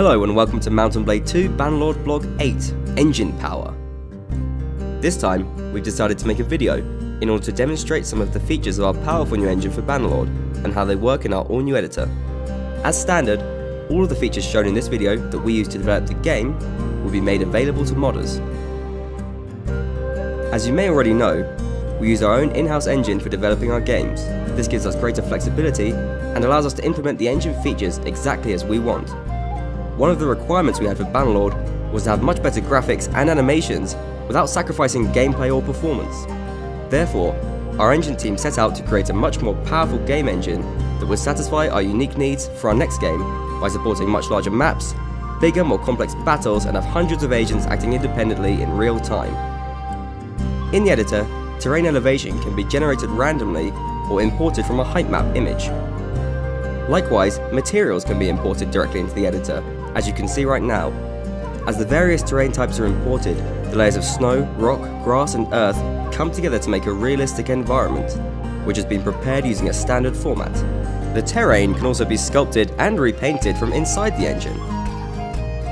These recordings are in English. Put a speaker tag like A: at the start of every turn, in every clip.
A: Hello and welcome to Mount & Blade 2 Bannerlord Blog 8, Engine Power. This time, we've decided to make a video in order to demonstrate some of the features of our powerful new engine for Bannerlord and how they work in our all-new editor. As standard, all of the features shown in this video that we use to develop the game will be made available to modders. As you may already know, we use our own in-house engine for developing our games. This gives us greater flexibility and allows us to implement the engine features exactly as we want. One of the requirements we had for Bannerlord was to have much better graphics and animations without sacrificing gameplay or performance. Therefore, our engine team set out to create a much more powerful game engine that would satisfy our unique needs for our next game by supporting much larger maps, bigger, more complex battles, and have hundreds of agents acting independently in real time. In the editor, terrain elevation can be generated randomly or imported from a height map image. Likewise, materials can be imported directly into the editor, as you can see right now. As the various terrain types are imported, the layers of snow, rock, grass and earth come together to make a realistic environment, which has been prepared using a standard format. The terrain can also be sculpted and repainted from inside the engine.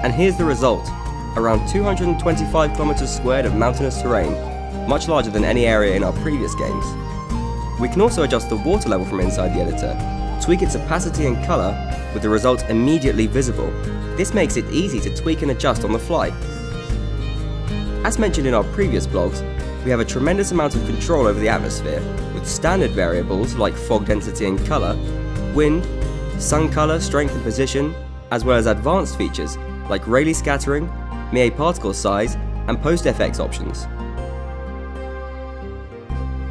A: And here's the result: around 225 kilometers squared of mountainous terrain, much larger than any area in our previous games. We can also adjust the water level from inside the editor, tweak its opacity and color, with the result immediately visible. This makes it easy to tweak and adjust on the fly. As mentioned in our previous blogs, we have a tremendous amount of control over the atmosphere, with standard variables like fog density and color, wind, sun color, strength and position, as well as advanced features like Rayleigh scattering, Mie particle size, and post-FX options.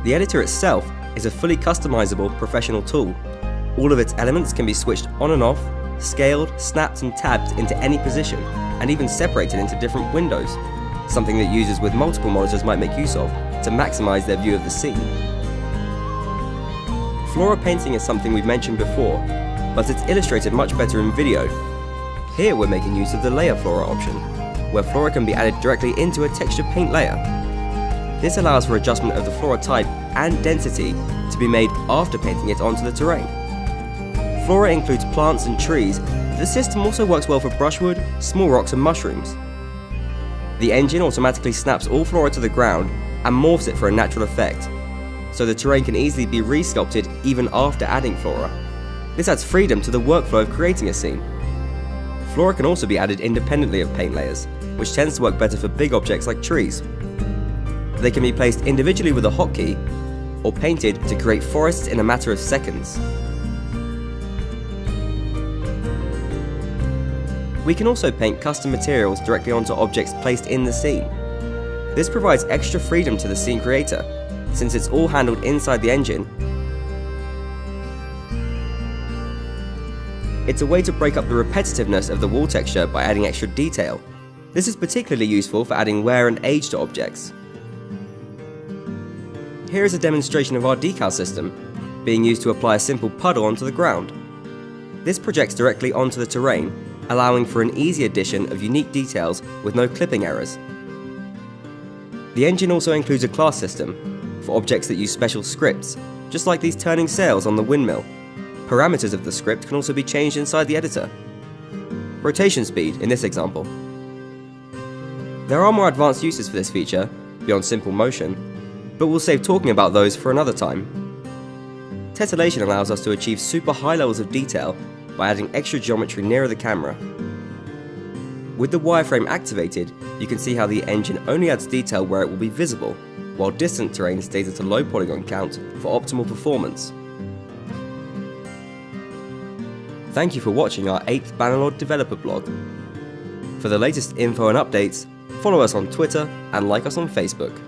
A: The editor itself is a fully customizable professional tool. All of its elements can be switched on and off, scaled, snapped and tabbed into any position, and even separated into different windows, something that users with multiple monitors might make use of to maximize their view of the scene. Flora painting is something we've mentioned before, but it's illustrated much better in video. Here we're making use of the layer flora option, where flora can be added directly into a texture paint layer. This allows for adjustment of the flora type and density to be made after painting it onto the terrain. Flora includes plants and trees, but the system also works well for brushwood, small rocks and mushrooms. The engine automatically snaps all flora to the ground and morphs it for a natural effect, so the terrain can easily be re-sculpted even after adding flora. This adds freedom to the workflow of creating a scene. Flora can also be added independently of paint layers, which tends to work better for big objects like trees. They can be placed individually with a hotkey, or painted to create forests in a matter of seconds. We can also paint custom materials directly onto objects placed in the scene. This provides extra freedom to the scene creator, since it's all handled inside the engine. It's a way to break up the repetitiveness of the wall texture by adding extra detail. This is particularly useful for adding wear and age to objects. Here is a demonstration of our decal system, being used to apply a simple puddle onto the ground. This projects directly onto the terrain, allowing for an easy addition of unique details with no clipping errors. The engine also includes a class system for objects that use special scripts, just like these turning sails on the windmill. Parameters of the script can also be changed inside the editor. Rotation speed in this example. There are more advanced uses for this feature, beyond simple motion, but we'll save talking about those for another time. Tessellation allows us to achieve super high levels of detail by adding extra geometry nearer the camera. With the wireframe activated, you can see how the engine only adds detail where it will be visible, while distant terrain stays at a low polygon count for optimal performance. Thank you for watching our 8th Bannerlord developer blog. For the latest info and updates, follow us on Twitter and like us on Facebook.